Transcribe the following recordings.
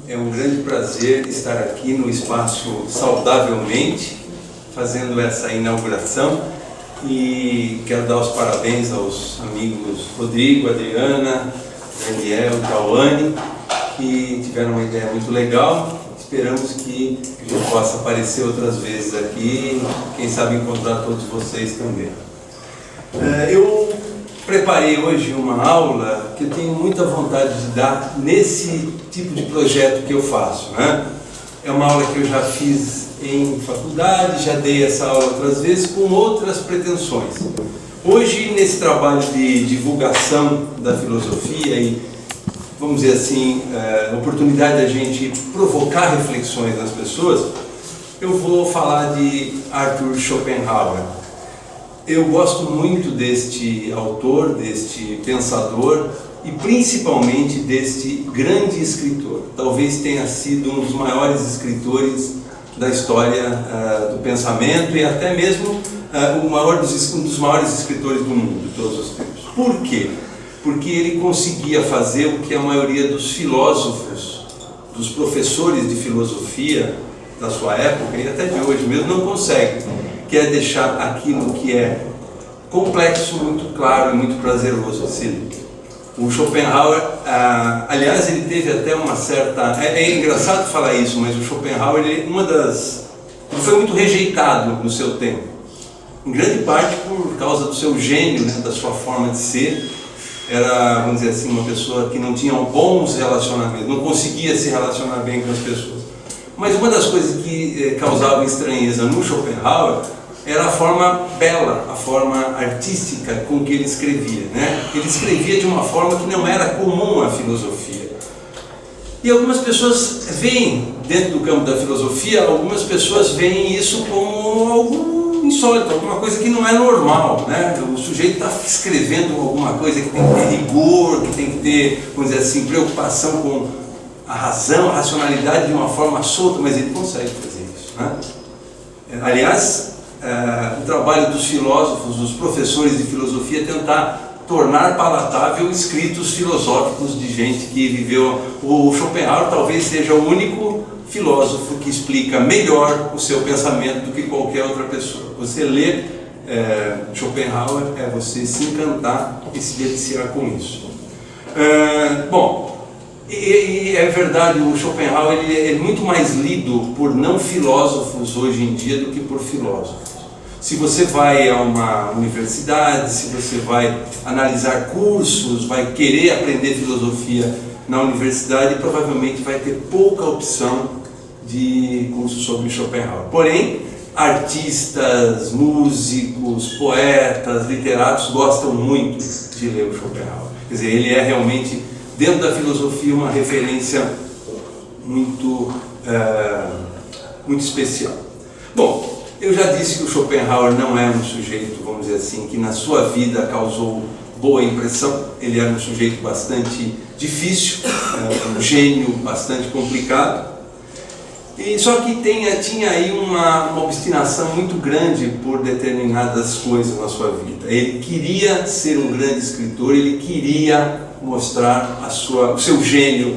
É um grande prazer estar aqui no espaço Saudavelmente, fazendo essa inauguração, e quero dar os parabéns aos amigos Rodrigo, Adriana, Daniel e Cauane, que tiveram uma ideia muito legal. Esperamos que a gente possa aparecer outras vezes aqui, quem sabe encontrar todos vocês também. Eu preparei hoje uma aula que eu tenho muita vontade de dar nesse tipo de projeto que eu faço, né? É uma aula que eu já fiz em faculdade, já dei essa aula outras vezes com outras pretensões. Hoje, nesse trabalho de divulgação da filosofia e, vamos dizer assim, oportunidade da gente provocar reflexões nas pessoas, eu vou falar de Arthur Schopenhauer. Eu gosto muito deste autor, deste pensador e principalmente deste grande escritor. Talvez tenha sido um dos maiores escritores da história do pensamento e até mesmo um dos maiores escritores do mundo de todos os tempos. Por quê? Porque ele conseguia fazer o que a maioria dos filósofos, dos professores de filosofia da sua época e até de hoje mesmo não consegue, que é deixar aquilo que é complexo, muito claro e muito prazeroso de se ler. O Schopenhauer, aliás, ele teve até uma certa... É engraçado falar isso, mas o Schopenhauer, ele foi muito rejeitado no seu tempo, em grande parte por causa do seu gênio, né, da sua forma de ser. Era, vamos dizer assim, uma pessoa que não tinha bons relacionamentos, não conseguia se relacionar bem com as pessoas. Mas uma das coisas que causava estranheza no Schopenhauer era a forma bela, a forma artística com que ele escrevia, né? Ele escrevia de uma forma que não era comum à filosofia. E algumas pessoas veem, dentro do campo da filosofia, algumas pessoas veem isso como algo insólito, alguma coisa que não é normal, né? O sujeito está escrevendo alguma coisa que tem que ter rigor, que tem que ter, vamos dizer assim, preocupação com a razão, a racionalidade de uma forma solta, mas ele consegue fazer isso, né? Aliás, o trabalho dos filósofos, dos professores de filosofia, é tentar tornar palatável escritos filosóficos de gente que viveu. O Schopenhauer talvez seja o único filósofo que explica melhor o seu pensamento do que qualquer outra pessoa. Você lê Schopenhauer é você se encantar e se deliciar com isso. E é verdade, o Schopenhauer ele é muito mais lido por não filósofos hoje em dia do que por filósofos. Se você vai a uma universidade, se você vai analisar cursos, vai querer aprender filosofia na universidade, provavelmente vai ter pouca opção de cursos sobre Schopenhauer. Porém, artistas, músicos, poetas, literatos gostam muito de ler o Schopenhauer. Quer dizer, ele é realmente, dentro da filosofia, uma referência muito especial. Bom, eu já disse que o Schopenhauer não é um sujeito, vamos dizer assim, que na sua vida causou boa impressão. Ele era um sujeito bastante difícil, um gênio bastante complicado. E só que tinha aí uma obstinação muito grande por determinadas coisas na sua vida. Ele queria ser um grande escritor, ele queria mostrar o seu gênio.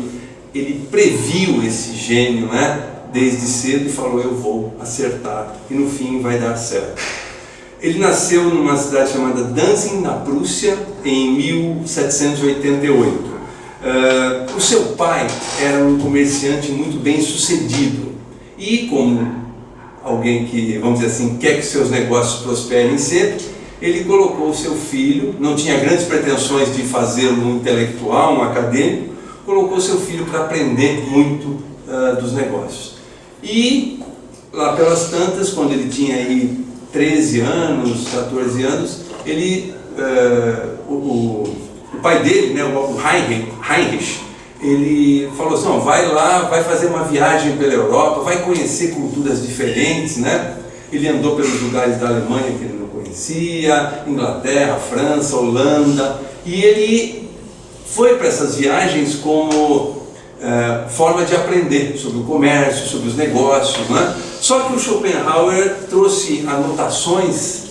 Ele previu esse gênio, né? Desde cedo e falou: eu vou acertar e no fim vai dar certo. Ele nasceu numa cidade chamada Danzig, na Prússia, em 1788. O seu pai era um comerciante muito bem sucedido e, como alguém que, vamos dizer assim, quer que seus negócios prosperem sempre, ele colocou o seu filho, não tinha grandes pretensões de fazê-lo um intelectual, um acadêmico, colocou seu filho para aprender muito dos negócios. E lá pelas tantas, quando ele tinha aí 13 anos, 14 anos, o pai dele, né, o Heinrich, ele falou assim: vai lá, vai fazer uma viagem pela Europa, vai conhecer culturas diferentes, né? Ele andou pelos lugares da Alemanha que ele não conhecia, Inglaterra, França, Holanda, e ele foi para essas viagens como forma de aprender sobre o comércio, sobre os negócios, né? Só que o Schopenhauer trouxe anotações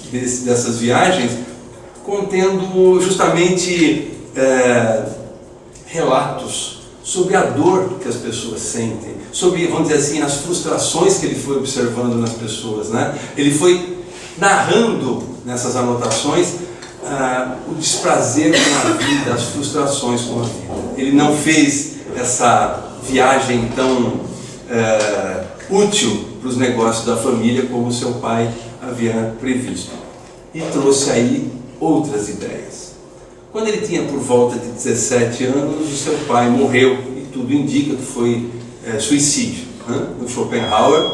dessas viagens contendo justamente relatos sobre a dor que as pessoas sentem, sobre, vamos dizer assim, as frustrações que ele foi observando nas pessoas, né? Ele foi narrando nessas anotações o desprazer com a vida, as frustrações com a vida. Ele não fez essa viagem tão útil para os negócios da família como seu pai havia previsto, e trouxe aí outras ideias. Quando ele tinha por volta de 17 anos, o seu pai morreu, e tudo indica que foi suicídio, né? O Schopenhauer,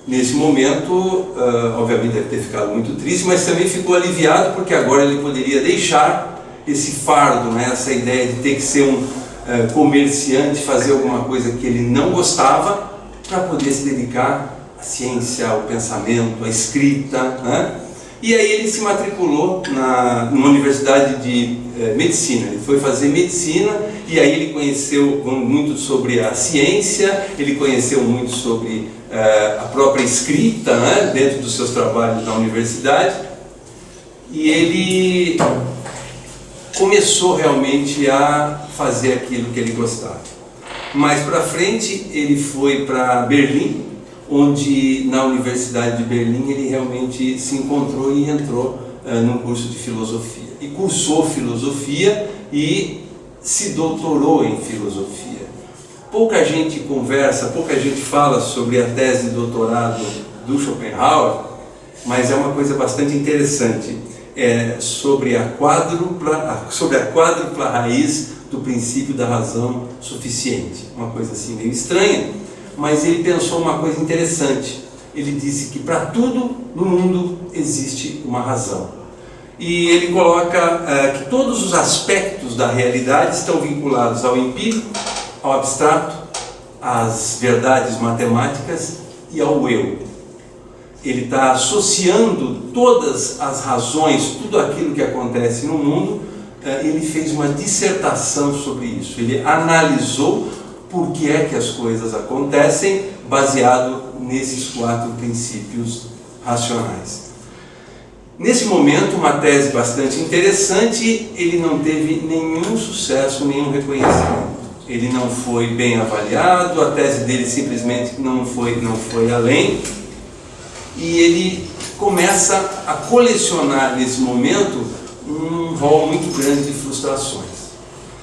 nesse momento, obviamente deve ter ficado muito triste, mas também ficou aliviado, porque agora ele poderia deixar esse fardo, né? Essa ideia de ter que ser um comerciante, fazer alguma coisa que ele não gostava, para poder se dedicar à ciência, ao pensamento, à escrita, né? E aí ele se matriculou numa universidade de medicina. Ele foi fazer medicina, e aí ele conheceu muito sobre a ciência, ele conheceu muito sobre a própria escrita, né, dentro dos seus trabalhos na universidade, e ele começou realmente a fazer aquilo que ele gostava. Mais para frente ele foi para Berlim, onde na Universidade de Berlim ele realmente se encontrou e entrou num curso de filosofia. E cursou filosofia e se doutorou em filosofia. Pouca gente conversa, pouca gente fala sobre a tese de doutorado do Schopenhauer, mas é uma coisa bastante interessante. Sobre a quádrupla raiz do princípio da razão suficiente. Uma coisa assim meio estranha, mas ele pensou uma coisa interessante. Ele disse que para tudo no mundo existe uma razão. E ele coloca que todos os aspectos da realidade estão vinculados ao empírico, ao abstrato, às verdades matemáticas e ao eu. Ele está associando todas as razões, tudo aquilo que acontece no mundo. Ele fez uma dissertação sobre isso. Ele analisou por que é que as coisas acontecem, baseado nesses 4 princípios racionais. Nesse momento, uma tese bastante interessante, ele não teve nenhum sucesso, nenhum reconhecimento. Ele não foi bem avaliado, a tese dele simplesmente não foi além, e ele começa a colecionar nesse momento um rol muito grande de frustrações.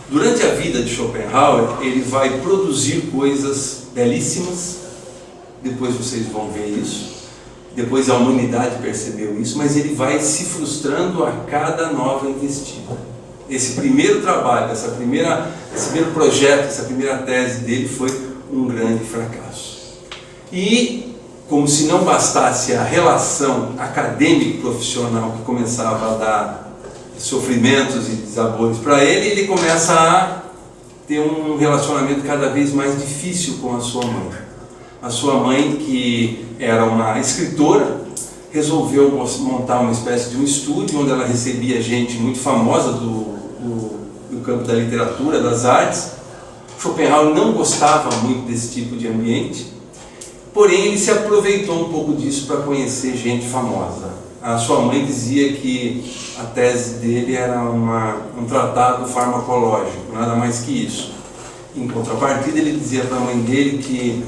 Durante a vida de Schopenhauer, ele vai produzir coisas belíssimas, depois vocês vão ver isso, depois a humanidade percebeu isso, mas ele vai se frustrando a cada nova investida. Esse primeiro trabalho, esse primeiro projeto, essa primeira tese dele foi um grande fracasso. E, como se não bastasse a relação acadêmico-profissional que começava a dar sofrimentos e desabores para ele, ele começa a ter um relacionamento cada vez mais difícil com a sua mãe. A sua mãe, que era uma escritora, resolveu montar uma espécie de um estúdio onde ela recebia gente muito famosa do campo da literatura, das artes. Schopenhauer não gostava muito desse tipo de ambiente, porém ele se aproveitou um pouco disso para conhecer gente famosa. A sua mãe dizia que a tese dele era um tratado farmacológico, nada mais que isso. Em contrapartida, ele dizia para a mãe dele que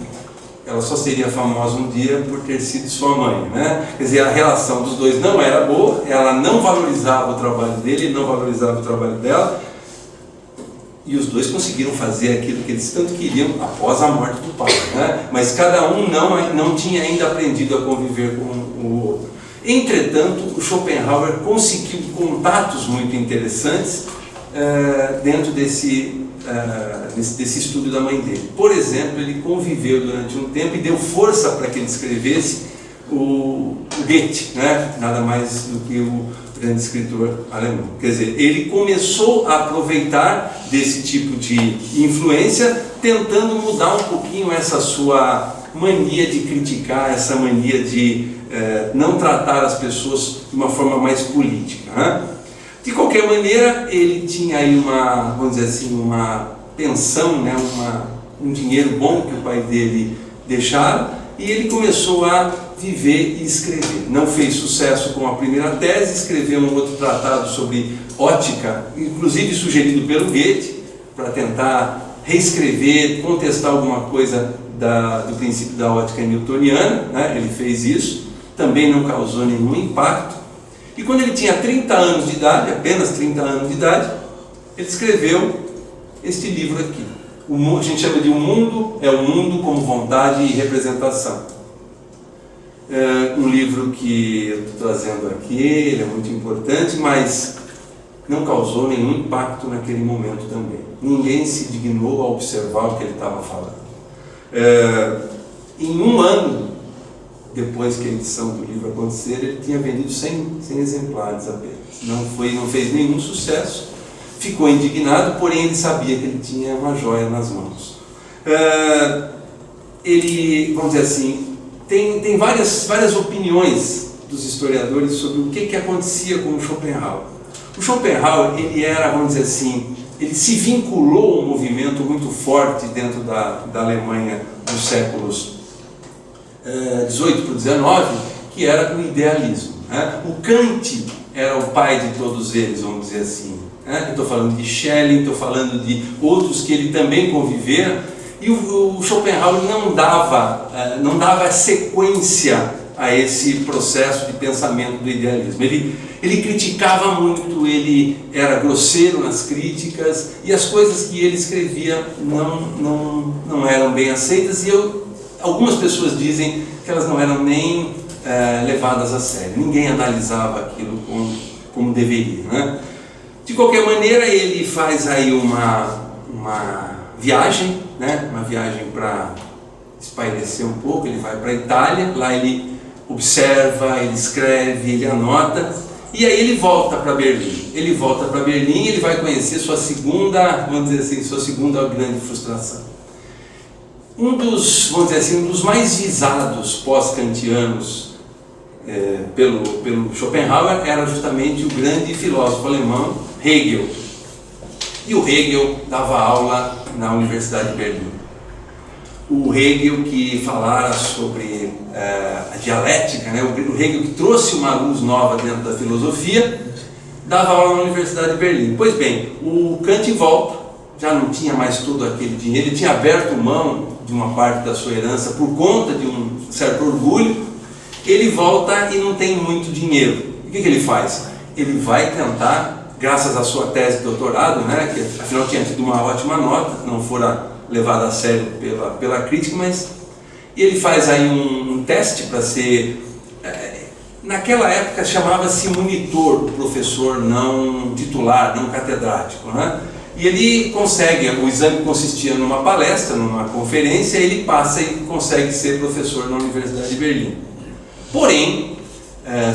ela só seria famosa um dia por ter sido sua mãe, né? Quer dizer, a relação dos dois não era boa, ela não valorizava o trabalho dele, ele não valorizava o trabalho dela, e os dois conseguiram fazer aquilo que eles tanto queriam após a morte do pai, né? Mas cada um não tinha ainda aprendido a conviver com o outro. Entretanto, o Schopenhauer conseguiu contatos muito interessantes dentro desse estudo da mãe dele. Por exemplo, ele conviveu durante um tempo e deu força para que ele escrevesse o Goethe, né? Nada mais do que o grande escritor alemão. Quer dizer, ele começou a aproveitar desse tipo de influência, tentando mudar um pouquinho essa sua mania de criticar, essa mania de não tratar as pessoas de uma forma mais política, né? De qualquer maneira, ele tinha aí vamos dizer assim, uma pensão, né? Um dinheiro bom que o pai dele deixara, e ele começou a viver e escrever. Não fez sucesso com a primeira tese, escreveu um outro tratado sobre ótica, inclusive sugerido pelo Goethe, para tentar reescrever, contestar alguma coisa do princípio da ótica newtoniana, né? Ele fez isso, também não causou nenhum impacto. E quando ele tinha 30 anos de idade, apenas 30 anos de idade, ele escreveu este livro aqui. A gente chama de O Mundo é o Mundo como Vontade e Representação. É um livro que eu estou trazendo aqui, ele é muito importante, mas não causou nenhum impacto naquele momento também. Ninguém se dignou a observar o que ele estava falando. Em um ano depois que a edição do livro acontecer, ele tinha vendido 100 exemplares apenas. Não fez nenhum sucesso, ficou indignado, porém ele sabia que ele tinha uma joia nas mãos. Ele, vamos dizer assim, tem várias opiniões dos historiadores sobre o que acontecia com o Schopenhauer. O Schopenhauer, ele era, vamos dizer assim, ele se vinculou a um movimento muito forte dentro da Alemanha dos séculos 18 para o 19, que era o idealismo. O Kant era o pai de todos eles, vamos dizer assim. Eu estou falando de Schelling, estou falando de outros que ele também conviveram, e o Schopenhauer não dava sequência a esse processo de pensamento do idealismo. Ele criticava muito, ele era grosseiro nas críticas, e as coisas que ele escrevia não eram bem aceitas, e algumas pessoas dizem que elas não eram nem levadas a sério. Ninguém analisava aquilo como deveria, né? De qualquer maneira, ele faz aí uma viagem, né? Uma viagem para espairecer um pouco. Ele vai para a Itália, lá ele observa, ele escreve, ele anota, e aí ele volta para Berlim. Ele volta para Berlim e ele vai conhecer sua segunda, vamos dizer assim, sua segunda grande frustração. Um dos mais visados pós-kantianos pelo Schopenhauer era justamente o grande filósofo alemão Hegel. E o Hegel dava aula na Universidade de Berlim. O Hegel que falara sobre a dialética, né? O Hegel que trouxe uma luz nova dentro da filosofia, dava aula na Universidade de Berlim. Pois bem, o Kant volta, já não tinha mais todo aquele dinheiro, ele tinha aberto mão de uma parte da sua herança por conta de um certo orgulho. Ele volta e não tem muito dinheiro. O que ele faz? Ele vai tentar, graças à sua tese de doutorado, né, que afinal tinha tido uma ótima nota, não fora levada a sério pela crítica, mas ele faz aí um teste para ser, naquela época chamava-se monitor, professor não titular, não catedrático, né? E ele consegue, o exame consistia numa palestra, numa conferência, ele passa e consegue ser professor na Universidade de Berlim. Porém,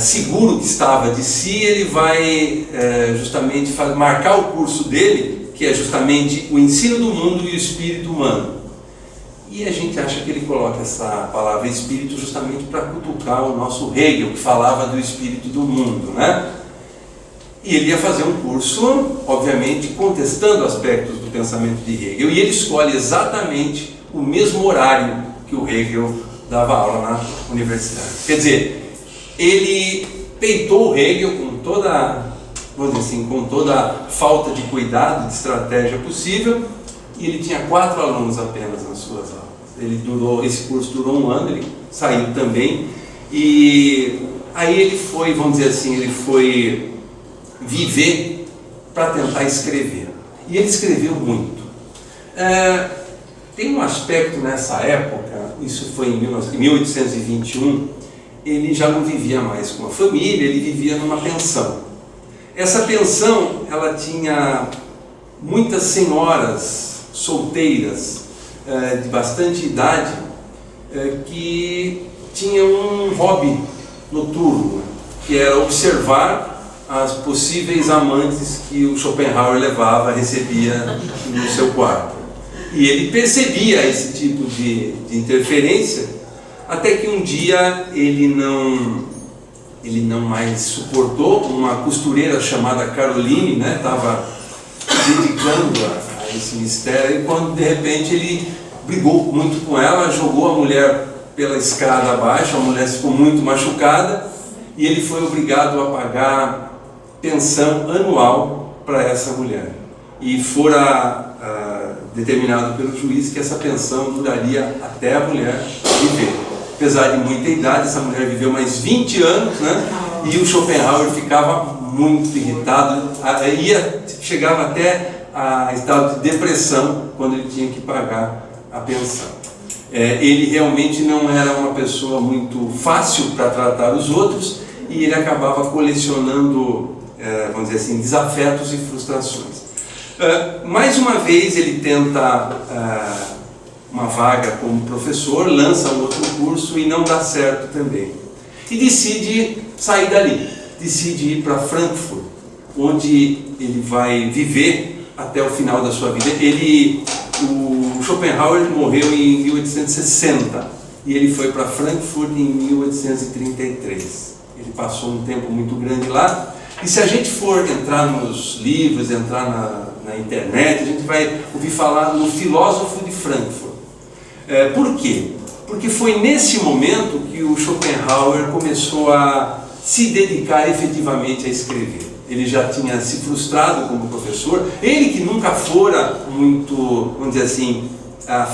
seguro que estava de si, ele vai justamente marcar o curso dele, que é justamente o ensino do mundo e o espírito humano. E a gente acha que ele coloca essa palavra espírito justamente para cutucar o nosso Hegel, que falava do espírito do mundo, né? E ele ia fazer um curso, obviamente, contestando aspectos do pensamento de Hegel, e ele escolhe exatamente o mesmo horário que o Hegel dava aula na universidade. Quer dizer, ele peitou o Hegel com toda, vamos dizer assim, com toda a falta de cuidado, de estratégia possível, e ele tinha 4 alunos apenas nas suas aulas. Esse curso durou um ano, ele saiu também, e aí ele foi, vamos dizer assim, ele foi viver para tentar escrever. E ele escreveu muito. Tem um aspecto nessa época, isso foi em 1821, ele já não vivia mais com a família, ele vivia numa pensão. Essa pensão, ela tinha muitas senhoras solteiras, de bastante idade, que tinham um hobby noturno, que era observar as possíveis amantes que o Schopenhauer recebia no seu quarto. E ele percebia esse tipo de interferência, até que um dia ele não mais suportou. Uma costureira chamada Caroline, né, estava dedicando a esse mistério, e quando de repente ele brigou muito com ela, jogou a mulher pela escada abaixo, a mulher ficou muito machucada, e ele foi obrigado a pagar pensão anual para essa mulher. E fora determinado pelo juiz que essa pensão duraria até a mulher viver. Apesar de muita idade, essa mulher viveu mais 20 anos, né? E o Schopenhauer ficava muito irritado, chegava até a estado de depressão quando ele tinha que pagar a pensão. Ele realmente não era uma pessoa muito fácil para tratar os outros e ele acabava colecionando, vamos dizer assim, desafetos e frustrações. Mais uma vez ele tenta uma vaga como professor, lança um outro curso e não dá certo também. E decide sair dali, decide ir para Frankfurt, onde ele vai viver até o final da sua vida. O Schopenhauer morreu em 1860 e ele foi para Frankfurt em 1833. Ele passou um tempo muito grande lá. E se a gente for entrar nos livros, entrar na internet, a gente vai ouvir falar no filósofo de Frankfurt. Por quê? Porque foi nesse momento que o Schopenhauer começou a se dedicar efetivamente a escrever. Ele já tinha se frustrado como professor, ele que nunca fora muito, vamos dizer assim,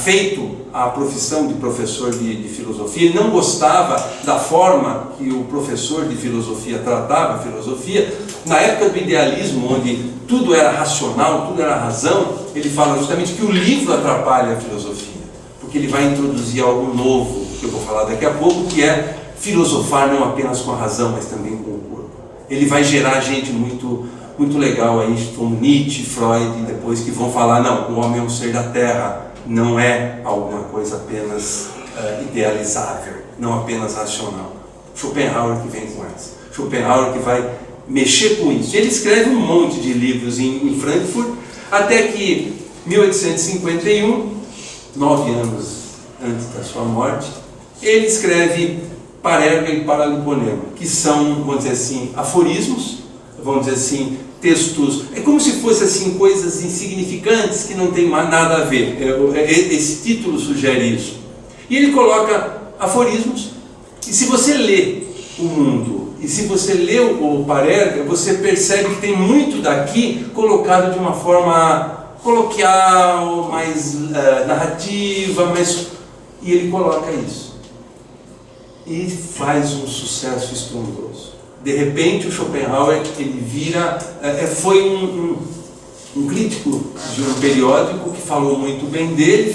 feito a profissão de professor de filosofia, ele não gostava da forma que o professor de filosofia tratava a filosofia. Na época do idealismo, onde tudo era racional, tudo era razão, ele fala justamente que o livro atrapalha a filosofia, porque ele vai introduzir algo novo, que eu vou falar daqui a pouco, que é filosofar não apenas com a razão, mas também com o corpo. Ele vai gerar gente muito legal aí, como Nietzsche, Freud, e depois que vão falar, não, o homem é um ser da terra, não é alguma coisa apenas idealizável, não apenas racional. Schopenhauer que vem com essa. Schopenhauer que vai mexer com isso. Ele escreve um monte de livros em Frankfurt, até que 1851, 9 anos antes da sua morte, ele escreve Parerga e Paraliponema, que são, vamos dizer assim, aforismos, vamos dizer assim, textos, é como se fossem assim, coisas insignificantes que não tem mais nada a ver. Esse título sugere isso. E ele coloca aforismos, e se você lê o mundo, e se você lê o Parerga, você percebe que tem muito daqui colocado de uma forma coloquial, mais narrativa, e ele coloca isso. E faz um sucesso estrondoso. De repente o Schopenhauer, ele vira, foi um crítico de um periódico que falou muito bem dele,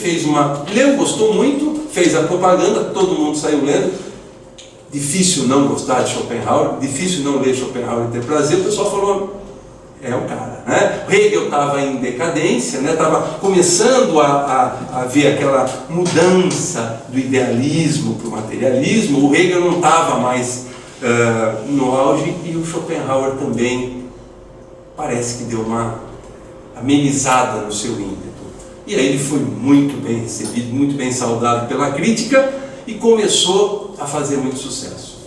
leu, gostou muito, fez a propaganda, todo mundo saiu lendo. Difícil não gostar de Schopenhauer, difícil não ler Schopenhauer e ter prazer. O pessoal falou, é o cara, né? Hegel estava em decadência, né? Estava começando a ver aquela mudança do idealismo para o materialismo. O Hegel não estava mais no auge, e o Schopenhauer também parece que deu uma amenizada no seu ímpeto. E aí ele foi muito bem recebido, muito bem saudado pela crítica e começou a fazer muito sucesso.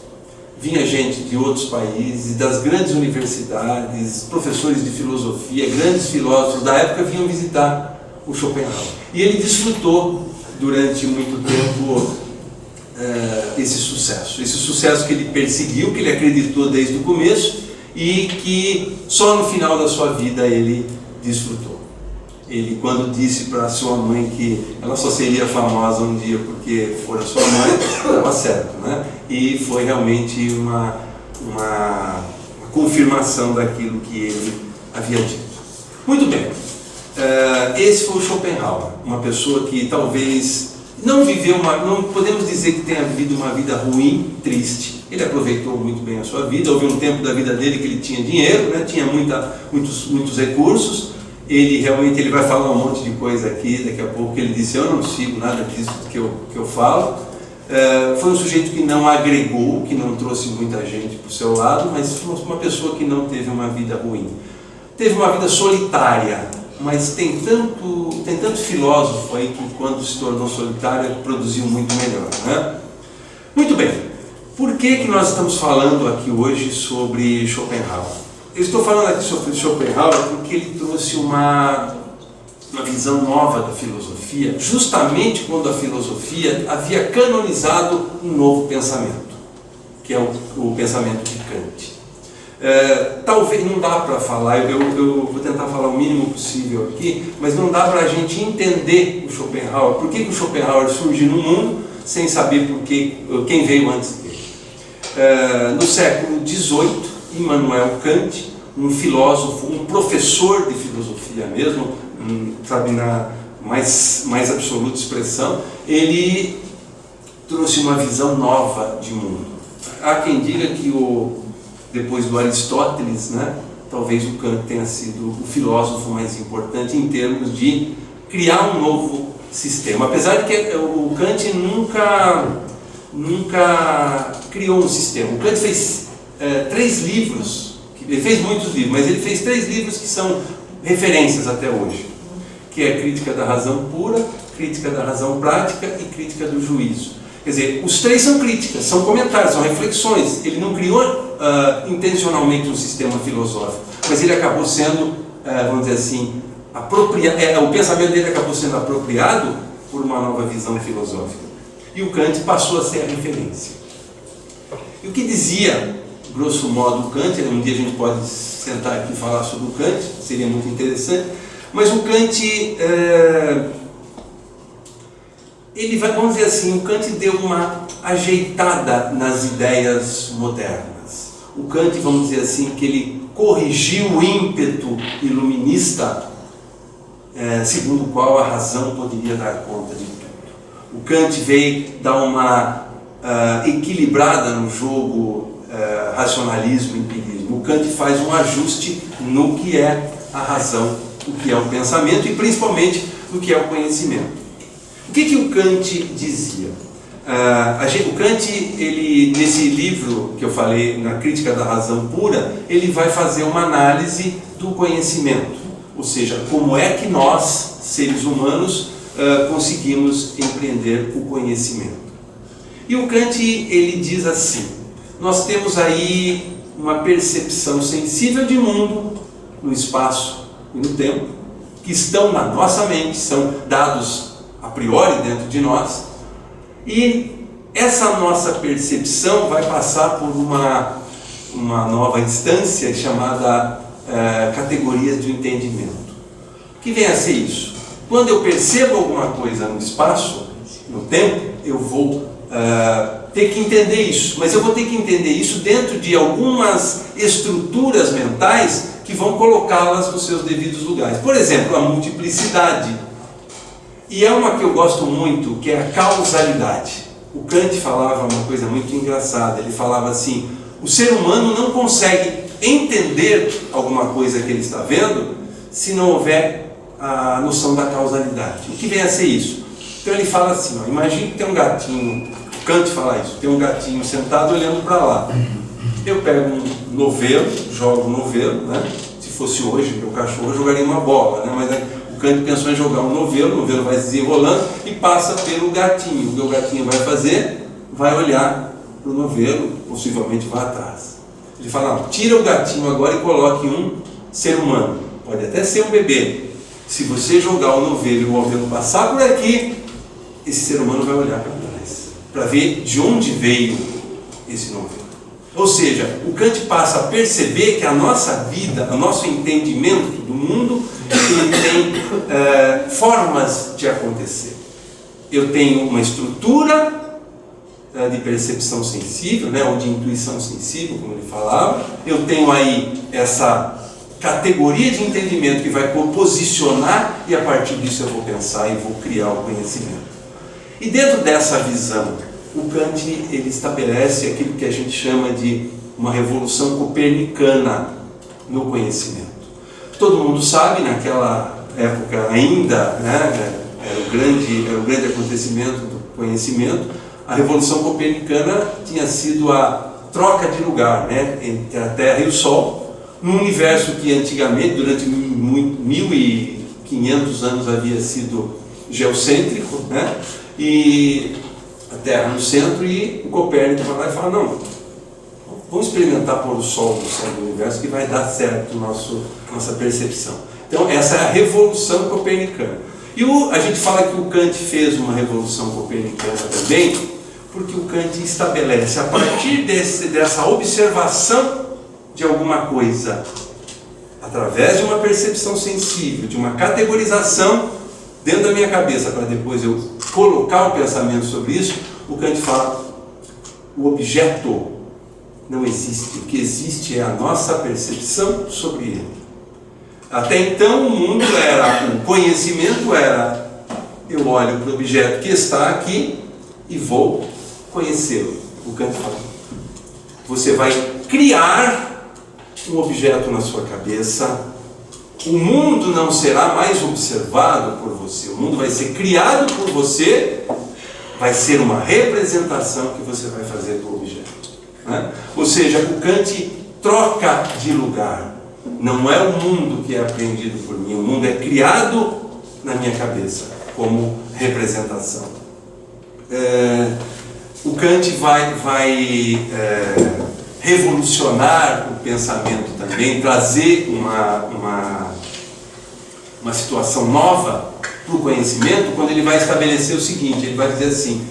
Vinha gente de outros países, das grandes universidades, professores de filosofia, grandes filósofos da época vinham visitar o Schopenhauer. E ele desfrutou durante muito tempo esse sucesso que ele perseguiu, que ele acreditou desde o começo e que só no final da sua vida ele desfrutou. Ele, quando disse para sua mãe que ela só seria famosa um dia porque fora sua mãe, estava certo, né? E foi realmente uma confirmação daquilo que ele havia dito. Muito bem, esse foi o Schopenhauer, uma pessoa que talvez não podemos dizer que tenha vivido uma vida ruim, triste. Ele aproveitou muito bem a sua vida. Houve um tempo da vida dele que ele tinha dinheiro, né? Tinha muitos recursos. Ele vai falar um monte de coisa aqui, daqui a pouco ele disse, eu não sigo nada disso que eu falo. Foi um sujeito que não agregou, que não trouxe muita gente para o seu lado, mas uma pessoa que não teve uma vida ruim. Teve uma vida solitária, mas tem tanto filósofo aí que quando se tornou solitário produziu muito melhor, né? Muito bem, por que nós estamos falando aqui hoje sobre Schopenhauer? Eu estou falando aqui sobre Schopenhauer porque ele trouxe uma visão nova da filosofia, justamente quando a filosofia havia canonizado um novo pensamento, que é o pensamento de Kant. Talvez, não dá para falar, eu vou tentar falar o mínimo possível aqui, mas não dá para a gente entender o Schopenhauer, por que o Schopenhauer surge no mundo sem saber quem veio antes dele. No século XVIII, Immanuel Kant, um filósofo, um professor de filosofia mesmo, sabe, na mais absoluta expressão, ele trouxe uma visão nova de mundo. Há quem diga que depois do Aristóteles, né, talvez o Kant tenha sido o filósofo mais importante em termos de criar um novo sistema. Apesar de que o Kant nunca criou um sistema. O Kant fez 3 livros, ele fez muitos livros, mas ele fez 3 livros que são referências até hoje, que é Crítica da Razão Pura, Crítica da Razão Prática e Crítica do Juízo. Quer dizer, os 3 são críticas, são comentários, são reflexões. Ele não criou intencionalmente um sistema filosófico, mas ele acabou sendo, vamos dizer assim, o pensamento dele acabou sendo apropriado por uma nova visão filosófica. E o Kant passou a ser a referência. E o que dizia, grosso modo, o Kant, um dia a gente pode sentar aqui e falar sobre o Kant, seria muito interessante, mas o Kant, ele vai, vamos dizer assim, o Kant deu uma ajeitada nas ideias modernas. O Kant, vamos dizer assim, que ele corrigiu o ímpeto iluminista, segundo o qual a razão poderia dar conta de tudo. O Kant veio dar uma equilibrada no jogo racionalismo e empirismo. O Kant faz um ajuste no que é a razão, o que é o pensamento e principalmente no que é o conhecimento. O que o Kant dizia? O Kant, ele, nesse livro que eu falei, na Crítica da Razão Pura, ele vai fazer uma análise do conhecimento, ou seja, como é que nós, seres humanos, conseguimos empreender o conhecimento. E o Kant, ele diz assim: nós temos aí uma percepção sensível de mundo, no espaço e no tempo, que estão na nossa mente, são dados a priori dentro de nós, e essa nossa percepção vai passar por uma nova instância chamada categorias do entendimento. O que vem a ser isso? Quando eu percebo alguma coisa no espaço, no tempo, eu vou ter que entender isso, mas eu vou ter que entender isso dentro de algumas estruturas mentais que vão colocá-las nos seus devidos lugares. Por exemplo, a multiplicidade. E é uma que eu gosto muito, que é a causalidade. O Kant falava uma coisa muito engraçada, ele falava assim: o ser humano não consegue entender alguma coisa que ele está vendo se não houver a noção da causalidade. O que vem a ser isso? Então ele fala assim, imagine que tem um gatinho, o Kant fala isso, tem um gatinho sentado olhando para lá. Eu pego um novelo, jogo um novelo, né? Se fosse hoje, meu cachorro, eu jogaria uma bola, né? Mas o Kant pensou em jogar um novelo, o novelo vai se desenrolando e passa pelo gatinho. O que o gatinho vai fazer? Vai olhar para o novelo, possivelmente vai atrás. Ele fala, não, tira o gatinho agora e coloque um ser humano, pode até ser um bebê. Se você jogar o novelo e o novelo passar por aqui, esse ser humano vai olhar para trás, para ver de onde veio esse novelo. Ou seja, o Kant passa a perceber que a nossa vida, o nosso entendimento do mundo, ele tem formas de acontecer. Eu tenho uma estrutura de percepção sensível, né, ou de intuição sensível, como ele falava. Eu tenho aí essa categoria de entendimento que vai posicionar, e a partir disso eu vou pensar e vou criar o conhecimento. E dentro dessa visão, o Kant, ele estabelece aquilo que a gente chama de uma revolução copernicana no conhecimento. Todo mundo sabe, naquela época ainda, né, era o grande acontecimento do conhecimento. A revolução copernicana tinha sido a troca de lugar, né, entre a Terra e o Sol, num universo que antigamente, durante 1500 anos, havia sido geocêntrico, né, e a Terra no centro, e o Copérnico vai lá e fala, não, vamos experimentar pôr o Sol no centro do universo que vai dar certo nossa percepção. Então essa é a revolução copernicana. E a gente fala que o Kant fez uma revolução copernicana também, porque o Kant estabelece, a partir dessa observação de alguma coisa através de uma percepção sensível, de uma categorização dentro da minha cabeça, para depois eu colocar o pensamento sobre isso, o Kant fala: o objeto não existe, o que existe é a nossa percepção sobre ele. Até então o mundo era, o conhecimento era, eu olho para o objeto que está aqui e vou conhecê-lo. O Kant fala: você vai criar um objeto na sua cabeça, o mundo não será mais observado por você, o mundo vai ser criado por você, vai ser uma representação que você vai fazer do objeto, né? Ou seja, o Kant troca de lugar. Não é o mundo que é apreendido por mim, o mundo é criado na minha cabeça como representação. O Kant vai revolucionar o pensamento também, trazer uma situação nova para o conhecimento, quando ele vai estabelecer o seguinte: ele vai dizer assim,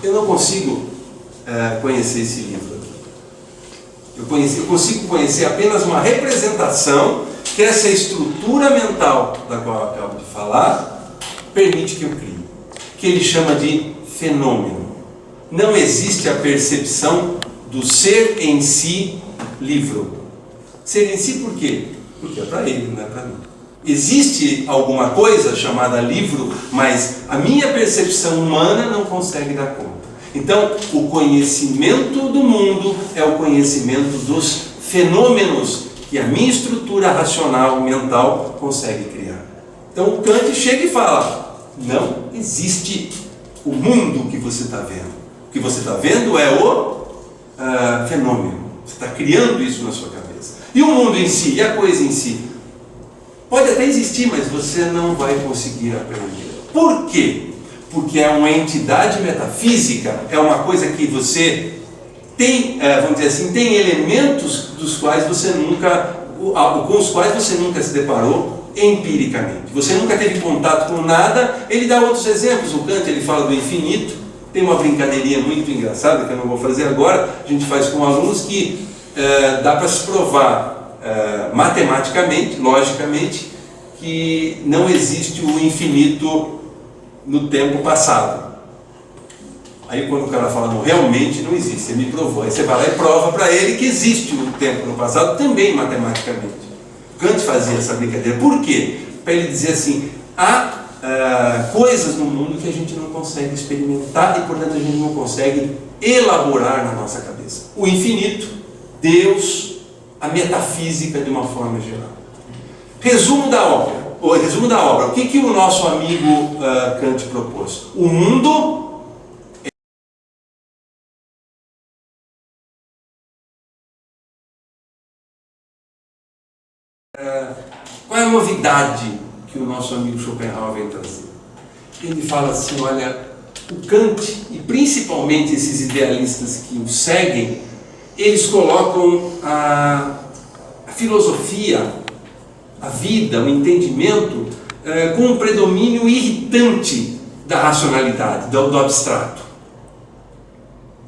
eu não consigo conhecer esse livro aqui. Eu consigo conhecer apenas uma representação que essa estrutura mental da qual eu acabo de falar permite que eu crie, que ele chama de fenômeno. Não existe a percepção do ser em si livro. Ser em si por quê? Porque é para ele, não é para mim. Existe alguma coisa chamada livro, mas a minha percepção humana não consegue dar conta. Então, o conhecimento do mundo é o conhecimento dos fenômenos que a minha estrutura racional, mental, consegue criar. Então, o Kant chega e fala: não existe o mundo que você está vendo. O que você está vendo é o fenômeno. Você está criando isso na sua cabeça. E o mundo em si, e a coisa em si, pode até existir, mas você não vai conseguir aprender. Por quê? Porque é uma entidade metafísica, é uma coisa que você tem, vamos dizer assim, tem elementos dos quais você nunca, com os quais você nunca se deparou empiricamente. Você nunca teve contato com nada. Ele dá outros exemplos. O Kant, ele fala do infinito. Tem uma brincadeirinha muito engraçada que eu não vou fazer agora. A gente faz com alunos que dá para se provar matematicamente, logicamente, que não existe o infinito no tempo passado. Aí quando o cara fala: não, realmente não existe, você me provou. Aí você vai lá e prova para ele que existe o tempo no passado também matematicamente. Kant fazia essa brincadeira. Por quê? Para ele dizer assim: há coisas no mundo que a gente não consegue experimentar e, portanto, a gente não consegue elaborar na nossa cabeça. O infinito, Deus, a metafísica de uma forma geral. Resumo da obra. O que o nosso amigo Kant propôs? O mundo qual é a novidade que o nosso amigo Schopenhauer vem trazer? Ele fala assim: olha, o Kant, e principalmente esses idealistas que o seguem, eles colocam a filosofia, a vida, o entendimento, com um predomínio irritante da racionalidade, do abstrato.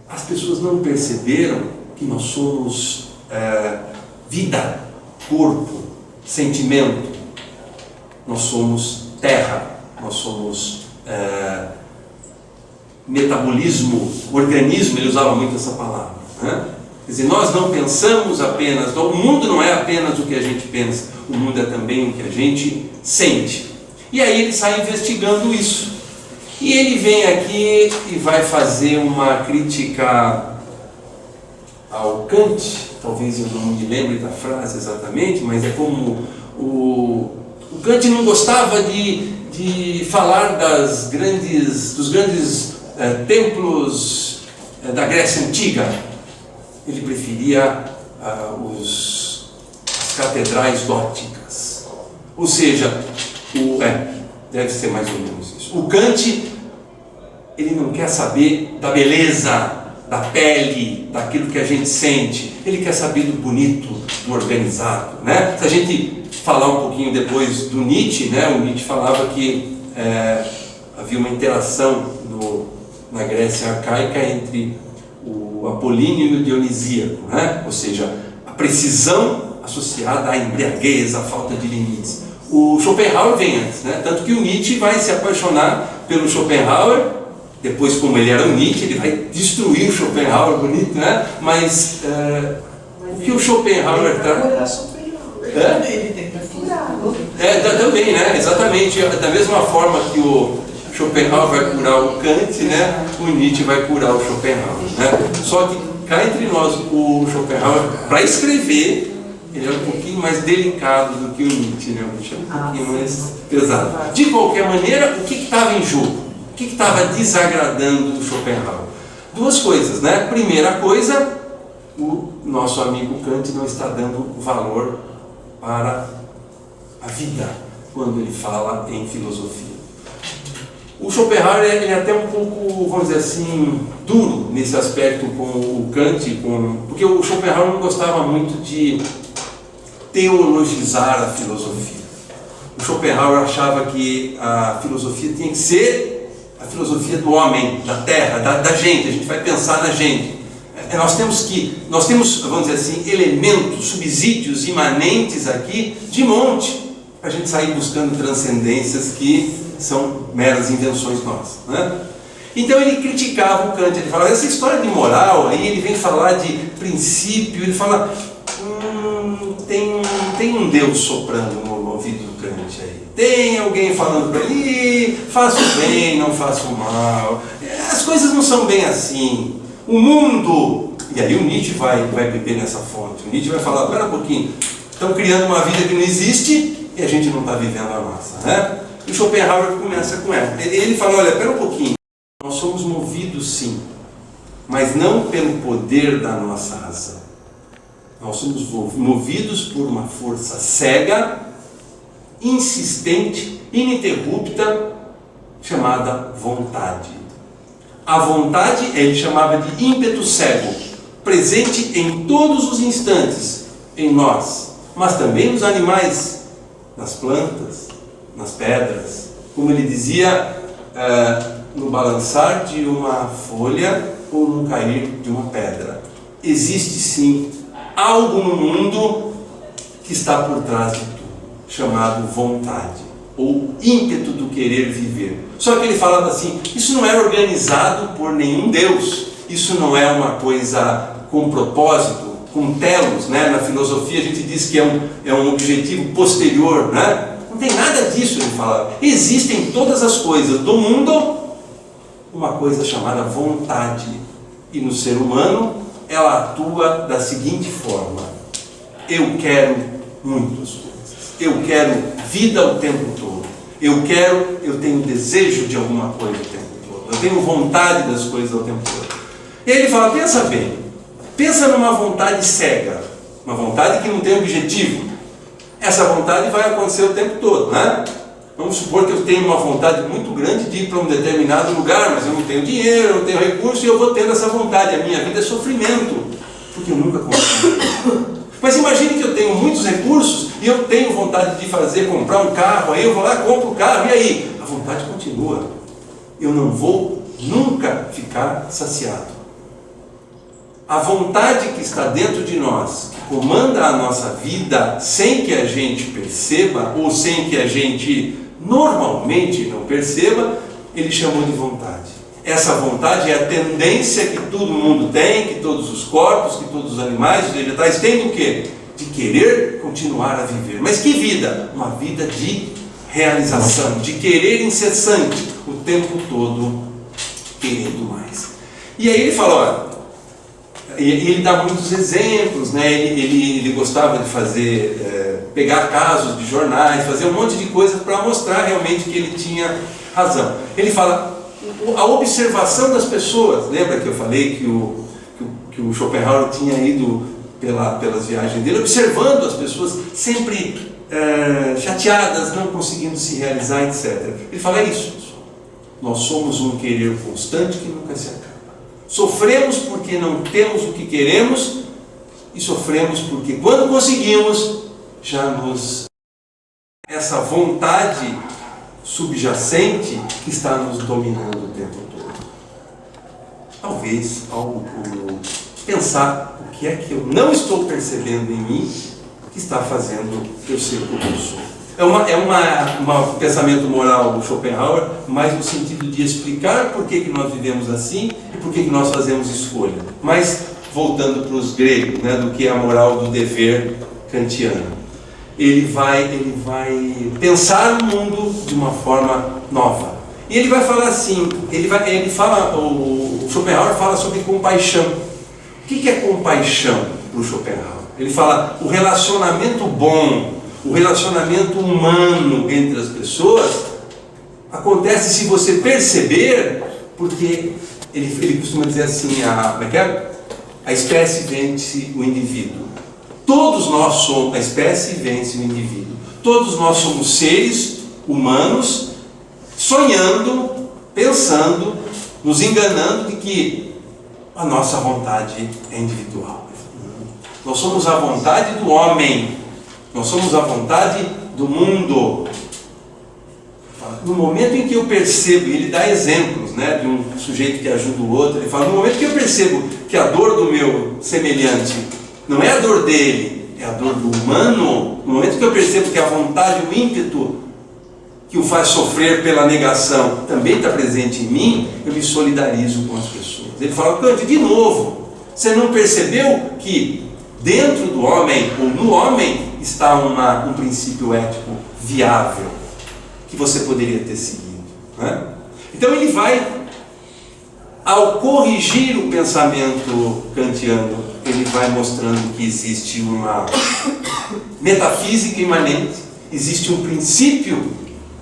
As pessoas não perceberam que nós somos vida, corpo, sentimento. Nós somos terra, nós somos metabolismo, organismo. Ele usava muito essa palavra, né? Quer dizer, nós não pensamos apenas, o mundo não é apenas o que a gente pensa, o mundo é também o que a gente sente. E aí ele sai investigando isso. E ele vem aqui e vai fazer uma crítica ao Kant. Talvez eu não me lembre da frase exatamente, mas é como o Kant não gostava de falar dos grandes templos da Grécia Antiga. Ele preferia as catedrais góticas. Ou seja, deve ser mais ou menos isso. O Kant, ele não quer saber da beleza, da pele, daquilo que a gente sente. Ele quer saber do bonito, do organizado, né? Se a gente falar um pouquinho depois do Nietzsche, né? O Nietzsche falava que havia uma interação na Grécia arcaica entre o o apolíneo e o dionisíaco, né? Ou seja, a precisão associada à embriaguez, à falta de limites. O Schopenhauer vem antes, né? Tanto que o Nietzsche vai se apaixonar pelo Schopenhauer, depois, como ele era o Nietzsche, ele vai destruir o Schopenhauer, bonito, né? Mas o que o Schopenhauer traz... Ele tem que curar. Também, né? Exatamente. Da mesma forma que o Schopenhauer vai curar o Kant, né? O Nietzsche vai curar o Schopenhauer, né? Só que cá entre nós, o Schopenhauer, para escrever, ele é um pouquinho mais delicado do que o Nietzsche, né? O Nietzsche é um pouquinho mais pesado. De qualquer maneira, o que estava em jogo? O que estava desagradando o Schopenhauer? Duas coisas, né? Primeira coisa, o nosso amigo Kant não está dando valor para a vida quando ele fala em filosofia. O Schopenhauer ele é até um pouco, vamos dizer assim, duro nesse aspecto com o Kant, porque o Schopenhauer não gostava muito de teologizar a filosofia. O Schopenhauer achava que a filosofia tinha que ser a filosofia do homem, da terra, da gente. A gente vai pensar na gente. Nós temos, vamos dizer assim, elementos, subsídios imanentes aqui de monte, para a gente sair buscando transcendências que são meras invenções nossas, né? Então ele criticava o Kant, ele falava, essa história de moral, aí ele vem falar de princípio, ele fala, tem um Deus soprando no ouvido do Kant aí, tem alguém falando para ele, faço o bem, não faço o mal, as coisas não são bem assim. O mundo, e aí o Nietzsche vai beber nessa fonte, o Nietzsche vai falar, espera um pouquinho, estão criando uma vida que não existe e a gente não está vivendo a nossa, né? E o Schopenhauer começa com ela, ele fala, olha, espera um pouquinho, nós somos movidos sim, mas não pelo poder da nossa razão, nós somos movidos por uma força cega, insistente, ininterrupta, chamada vontade. A vontade, ele chamava de ímpeto cego, presente em todos os instantes, em nós, mas também nos animais, nas plantas, nas pedras. Como ele dizia, no balançar de uma folha ou no cair de uma pedra. Existe sim algo no mundo que está por trás de tudo, chamado vontade, ou ímpeto do querer viver. Só que ele falava assim, isso não é organizado por nenhum Deus, isso não é uma coisa com propósito, com telos, né? Na filosofia a gente diz que é um objetivo posterior, né? Não tem nada disso, ele falava. Existem todas as coisas do mundo, uma coisa chamada vontade, e no ser humano ela atua da seguinte forma, eu quero muitas coisas, eu quero vida o tempo todo, eu tenho desejo de alguma coisa o tempo todo, eu tenho vontade das coisas o tempo todo. E aí ele fala, pensa bem, pensa numa vontade cega, uma vontade que não tem objetivo. Essa vontade vai acontecer o tempo todo, né? Vamos supor que eu tenho uma vontade muito grande de ir para um determinado lugar, mas eu não tenho dinheiro, eu não tenho recurso, e eu vou tendo essa vontade. A minha vida é sofrimento, porque eu nunca consigo. Mas imagine que eu tenho muitos recursos e eu tenho vontade de comprar um carro, aí eu vou lá, compro o carro, e aí? A vontade continua. Eu não vou nunca ficar saciado. A vontade que está dentro de nós, que comanda a nossa vida sem que a gente perceba, ou sem que a gente normalmente não perceba, ele chamou de vontade. Essa vontade é a tendência que todo mundo tem, que todos os corpos, que todos os animais, os vegetais têm do quê? De querer continuar a viver. Mas que vida? Uma vida de realização, de querer incessante, o tempo todo querendo mais. E aí ele fala, olha, e ele dá muitos exemplos, né? Ele gostava de pegar casos de jornais, fazer um monte de coisas para mostrar realmente que ele tinha razão. Ele fala, a observação das pessoas, lembra que eu falei que o Schopenhauer tinha ido pelas viagens dele, observando as pessoas sempre chateadas, não conseguindo se realizar, etc. Ele fala, é isso, pessoal. Nós somos um querer constante que nunca se acaba. Sofremos porque não temos o que queremos e sofremos porque quando conseguimos, essa vontade subjacente que está nos dominando o tempo todo. Talvez algo como pensar o que é que eu não estou percebendo em mim que está fazendo eu ser o que eu sou. É um pensamento moral do Schopenhauer, mas no sentido de explicar por que nós vivemos assim e por que nós fazemos escolha. Mas voltando para os gregos, né, do que é a moral do dever kantiana. Ele vai pensar o mundo de uma forma nova. E ele vai falar assim, o Schopenhauer fala sobre compaixão. O que é compaixão para o Schopenhauer? Ele fala o relacionamento bom, o relacionamento humano entre as pessoas acontece se você perceber, porque ele costuma dizer assim, a espécie vence o indivíduo. Todos nós somos, a espécie vence o indivíduo. Todos nós somos seres humanos sonhando, pensando, nos enganando de que a nossa vontade é individual. Nós somos a vontade do homem, nós somos a vontade do mundo. No momento em que eu percebo, e ele dá exemplos, né, de um sujeito que ajuda o outro, ele fala, no momento que eu percebo que a dor do meu semelhante não é a dor dele, é a dor do humano, no momento que eu percebo que a vontade, o ímpeto que o faz sofrer pela negação também está presente em mim, eu me solidarizo com as pessoas. Ele fala, Kant, de novo, você não percebeu que dentro do homem, ou no homem, está um princípio ético viável, que você poderia ter seguido, né? Então ele vai, ao corrigir o pensamento kantiano, ele vai mostrando que existe uma metafísica imanente, existe um princípio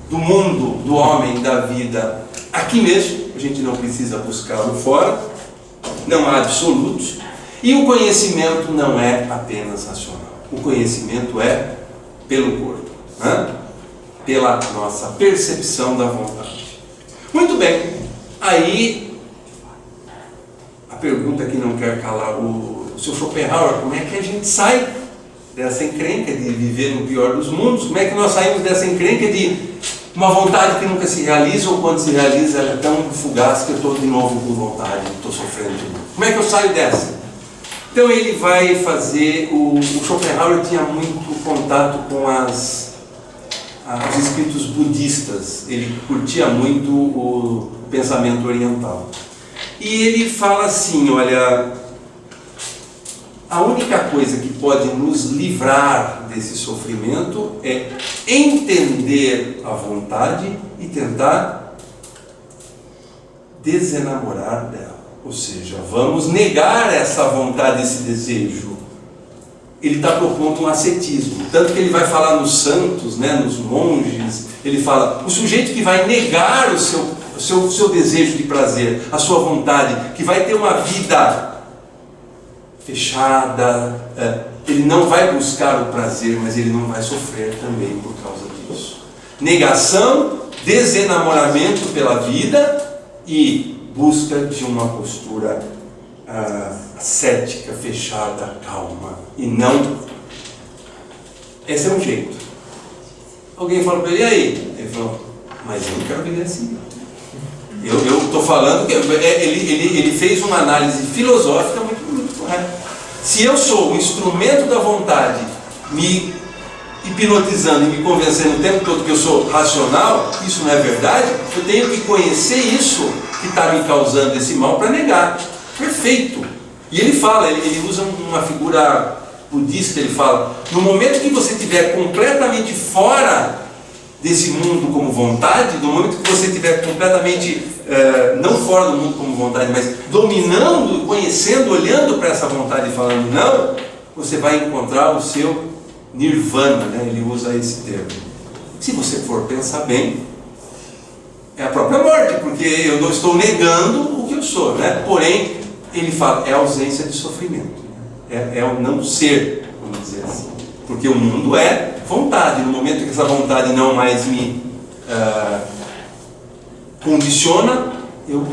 do mundo, do homem, da vida, aqui mesmo, a gente não precisa buscá-lo fora, não há absolutos, e o conhecimento não é apenas racional, o conhecimento é pelo corpo, né? Pela nossa percepção da vontade. Muito bem, aí a pergunta que não quer calar o seu Schopenhauer, como é que a gente sai dessa encrenca de viver no pior dos mundos? Como é que nós saímos dessa encrenca de uma vontade que nunca se realiza, ou quando se realiza ela é tão fugaz que eu estou de novo com vontade, estou sofrendo de novo? Como é que eu saio dessa? Então ele vai fazer, o Schopenhauer tinha muito contato com os escritos budistas, ele curtia muito o pensamento oriental. E ele fala assim, olha, a única coisa que pode nos livrar desse sofrimento é entender a vontade e tentar desenamorar dela. Ou seja, vamos negar essa vontade, esse desejo. Ele está propondo um ascetismo. Tanto que ele vai falar nos santos, né, nos monges, ele fala, o sujeito que vai negar o seu desejo de prazer, a sua vontade, que vai ter uma vida fechada, ele não vai buscar o prazer, mas ele não vai sofrer também por causa disso. Negação, desenamoramento pela vida e busca de uma postura ascética, fechada, calma, e não... Esse é um jeito. Alguém fala para ele, e aí? Ele falou, mas eu não quero viver assim. Eu estou falando que ele fez uma análise filosófica muito correta. Se eu sou o instrumento da vontade, me hipnotizando e me convencendo o tempo todo que eu sou racional, isso não é verdade, eu tenho que conhecer isso que está me causando esse mal para negar. Perfeito. E ele fala, ele usa uma figura budista, ele fala, no momento que você estiver completamente fora desse mundo como vontade, no momento que você estiver completamente, não fora do mundo como vontade, mas dominando, conhecendo, olhando para essa vontade e falando não, você vai encontrar o seu nirvana, né? Ele usa esse termo. Se você for pensar bem, é a própria morte, porque eu não estou negando o que eu sou, né? Porém, ele fala, é a ausência de sofrimento, é o não ser, vamos dizer assim, porque o mundo é vontade. No momento que essa vontade não mais me condiciona, eu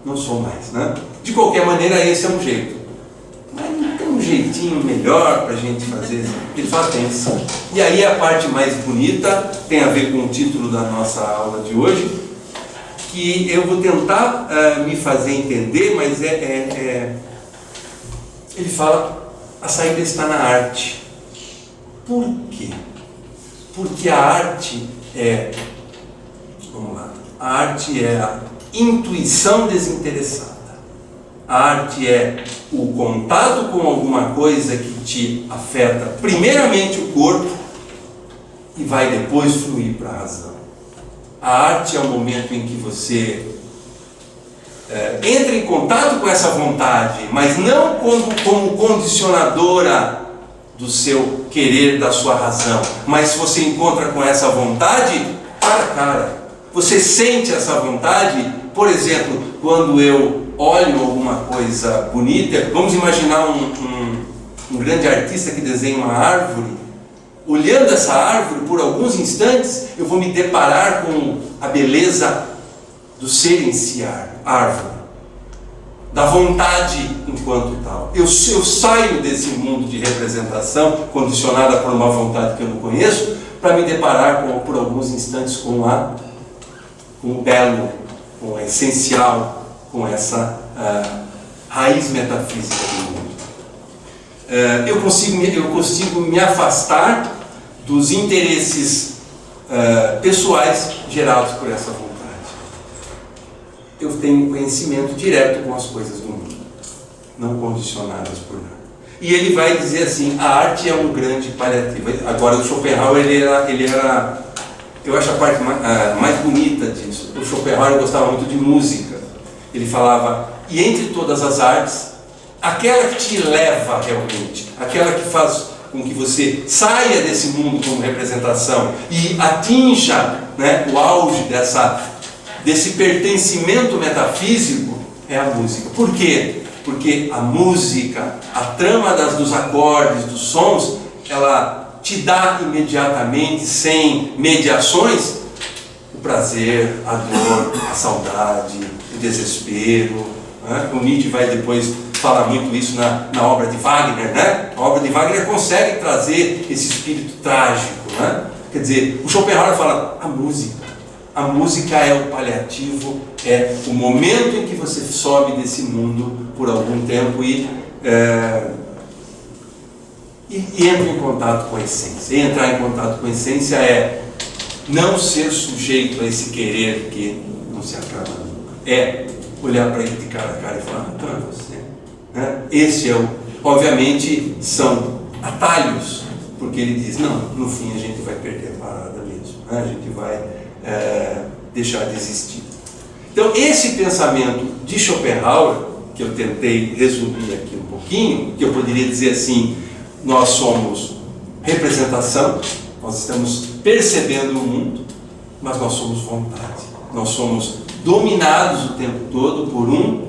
não sou mais, né? De qualquer maneira, esse é um jeito. Mas não tem um jeitinho melhor para a gente fazer isso? Ele fala, tem sim. E aí a parte mais bonita tem a ver com o título da nossa aula de hoje, que eu vou tentar me fazer entender, mas ele fala: a saída está na arte. Por quê? Porque a arte é, vamos lá, a arte é a intuição desinteressada. A arte é o contato com alguma coisa que te afeta primeiramente o corpo e vai depois fluir para a razão. A arte é o momento em que você entra em contato com essa vontade, mas não como condicionadora do seu querer, da sua razão, mas se você encontra com essa vontade cara a cara. Você sente essa vontade, por exemplo, quando eu olho alguma coisa bonita, vamos imaginar um grande artista que desenha uma árvore. Olhando essa árvore por alguns instantes, eu vou me deparar com a beleza do ser em si, árvore, da vontade enquanto tal. Eu saio desse mundo de representação condicionada por uma vontade que eu não conheço, para me deparar por alguns instantes com o belo, com o essencial, com essa raiz metafísica do mundo. Eu consigo me afastar dos interesses pessoais gerados por essa vontade. Eu tenho conhecimento direto com as coisas do mundo, não condicionadas por nada. E ele vai dizer assim: a arte é um grande paliativo. Agora, o Schopenhauer, ele era eu acho a parte mais bonita disso. O Schopenhauer gostava muito de música. Ele falava: e entre todas as artes, aquela que te leva realmente, aquela que faz com que você saia desse mundo como representação e atinja, né, o auge desse pertencimento metafísico, é a música. Por quê? Porque a música, a trama dos acordes, dos sons, ela te dá imediatamente, sem mediações, o prazer, a dor, a saudade, o desespero, né? O Nietzsche vai depois falar muito isso na obra de Wagner, né? A obra de Wagner consegue trazer esse espírito trágico, né? Quer dizer, o Schopenhauer fala: a música é o paliativo, é o momento em que você sobe desse mundo por algum tempo e entra em contato com a essência. E entrar em contato com a essência é não ser sujeito a esse querer que não se acaba nunca. É olhar para ele de cara a cara e falar: então é você. Né? Esse é obviamente são atalhos, porque ele diz: não, no fim a gente vai perder a parada mesmo, né? A gente vai deixar de existir. Então, esse pensamento de Schopenhauer, que eu tentei resumir aqui um pouquinho, que eu poderia dizer assim: nós somos representação, nós estamos percebendo o mundo, mas nós somos vontade. Nós somos dominados o tempo todo por um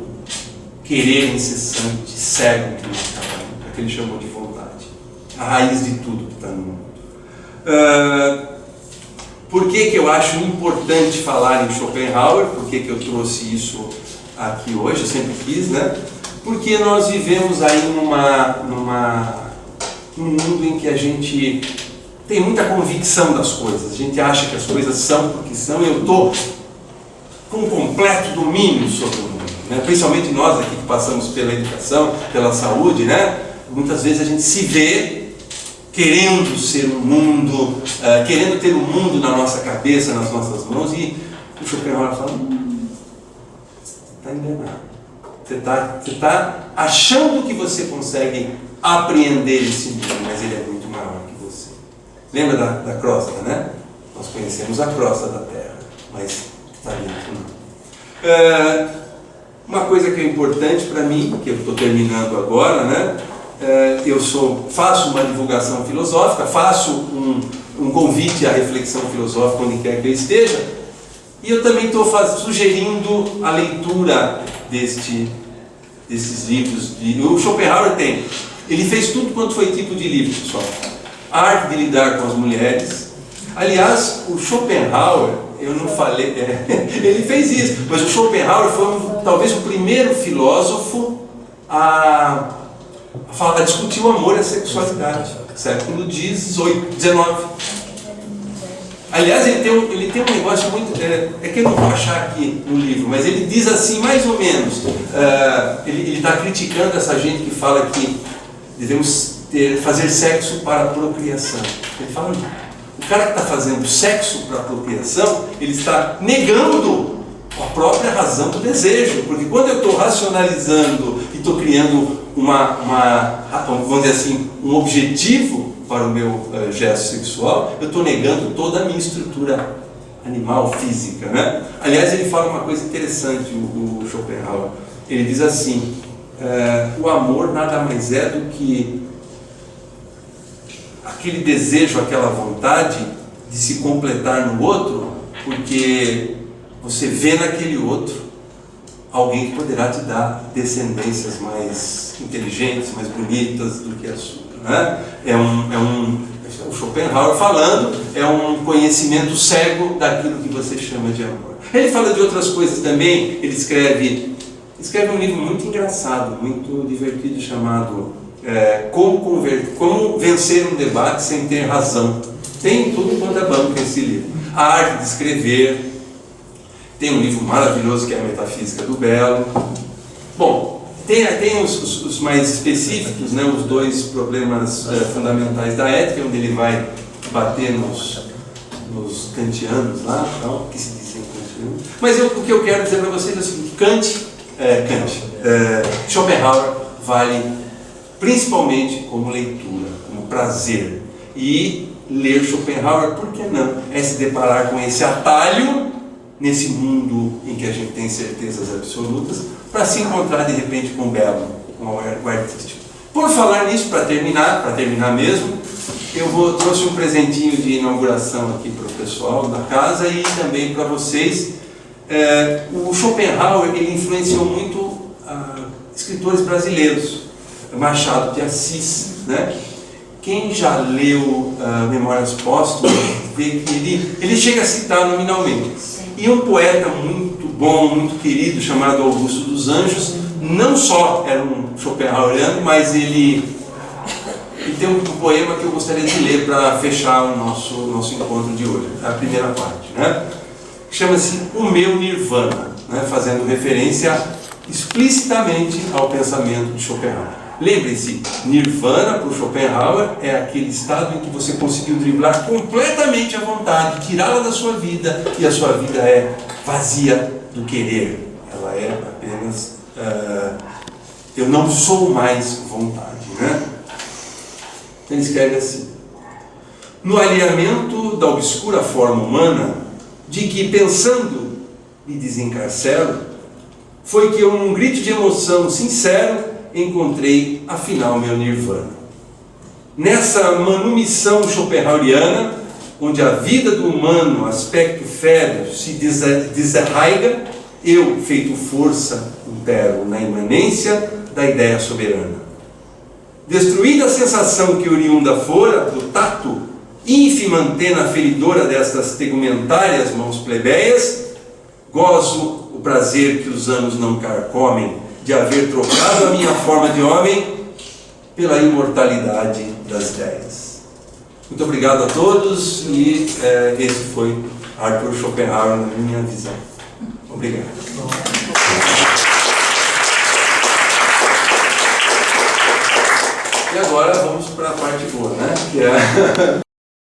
querer incessante, cego, que não acaba nunca, que ele chamou de vontade. A raiz de tudo que está no mundo. Por que eu acho importante falar em Schopenhauer? Por que eu trouxe isso aqui hoje? Eu sempre quis, né? Porque nós vivemos aí num mundo em que a gente tem muita convicção das coisas. A gente acha que as coisas são porque são, e eu estou com um completo domínio sobre o mundo, né? Principalmente nós aqui que passamos pela educação, pela saúde, né? Muitas vezes a gente se vê querendo ser um mundo, querendo ter um mundo na nossa cabeça, nas nossas mãos, e o Schopenhauer fala: está enganado. Você está achando que você consegue apreender esse mundo, mas ele é muito maior que você. Lembra da crosta, né? Nós conhecemos a crosta da Terra, mas está dentro não. Uma coisa que é importante para mim, que eu estou terminando agora, né? Eu faço uma divulgação filosófica, faço um convite à reflexão filosófica onde quer que eu esteja, e eu também estou sugerindo a leitura desses livros. O Schopenhauer ele fez tudo quanto foi tipo de livro, pessoal. A arte de lidar com as mulheres. Aliás, o Schopenhauer, eu não falei, ele fez isso, mas o Schopenhauer foi talvez o primeiro filósofo a discutir o amor e a sexualidade, século XIX. Aliás, ele tem um negócio muito... É que eu não vou achar aqui no livro, mas ele diz assim, mais ou menos, ele está criticando essa gente que fala que devemos fazer sexo para a procriação. Ele fala, o cara que está fazendo sexo para a procriação, ele está negando a própria razão do desejo, porque quando eu estou racionalizando e estou criando vamos dizer assim, um objetivo para o meu gesto sexual, eu estou negando toda a minha estrutura animal, física, né? Aliás, ele fala uma coisa interessante, o Schopenhauer. Ele diz assim, o amor nada mais é do que aquele desejo, aquela vontade de se completar no outro, porque você vê naquele outro alguém que poderá te dar descendências mais inteligentes, mais bonitas do que a sua, né? O Schopenhauer falando, é um conhecimento cego daquilo que você chama de amor. Ele fala de outras coisas também. Ele escreve um livro muito engraçado, muito divertido, chamado Como Vencer um Debate Sem Ter Razão. Tem tudo quanto é banco esse livro. A Arte de Escrever. Tem um livro maravilhoso que é a Metafísica do Belo. Bom, tem os mais específicos, né, os dois problemas fundamentais da ética, onde ele vai bater nos kantianos lá, não, que se dizem kantianos. Mas o que eu quero dizer para vocês é o seguinte, Schopenhauer vale principalmente como leitura, como prazer. E ler Schopenhauer, por que não? É se deparar com esse atalho nesse mundo em que a gente tem certezas absolutas, para se encontrar de repente com o belo, com o artístico. Por falar nisso, para terminar mesmo, eu trouxe um presentinho de inauguração aqui para o pessoal da casa e também para vocês. O Schopenhauer, ele influenciou muito escritores brasileiros, Machado de Assis, né? Quem já leu Memórias Póstumas vê que ele chega a citar nominalmente. E um poeta muito bom, muito querido, chamado Augusto dos Anjos, não só era um Schopenhaueriano, mas ele tem um poema que eu gostaria de ler para fechar o nosso encontro de hoje, a primeira parte, né? Chama-se O Meu Nirvana, né? Fazendo referência explicitamente ao pensamento de Schopenhauer. Lembre-se, Nirvana para o Schopenhauer é aquele estado em que você conseguiu driblar completamente a vontade, tirá-la da sua vida, e a sua vida é vazia do querer. Ela é apenas eu não sou mais vontade, né? Ele escreve assim: no alinhamento da obscura forma humana, de que pensando me desencarcero, foi que eu, num grito de emoção sincero, encontrei afinal meu nirvana. Nessa manumissão schopenhaueriana, onde a vida do humano, aspecto férreo, se desarraiga, eu, feito força, impero na imanência da ideia soberana. Destruída a sensação que oriunda fora do tato, ínfima antena feridora destas tegumentárias mãos plebeias, gozo o prazer que os anos não carcomem, de haver trocado a minha forma de homem pela imortalidade das ideias. Muito obrigado a todos e esse foi Arthur Schopenhauer na minha visão. Obrigado. E agora vamos para a parte boa, né? Que é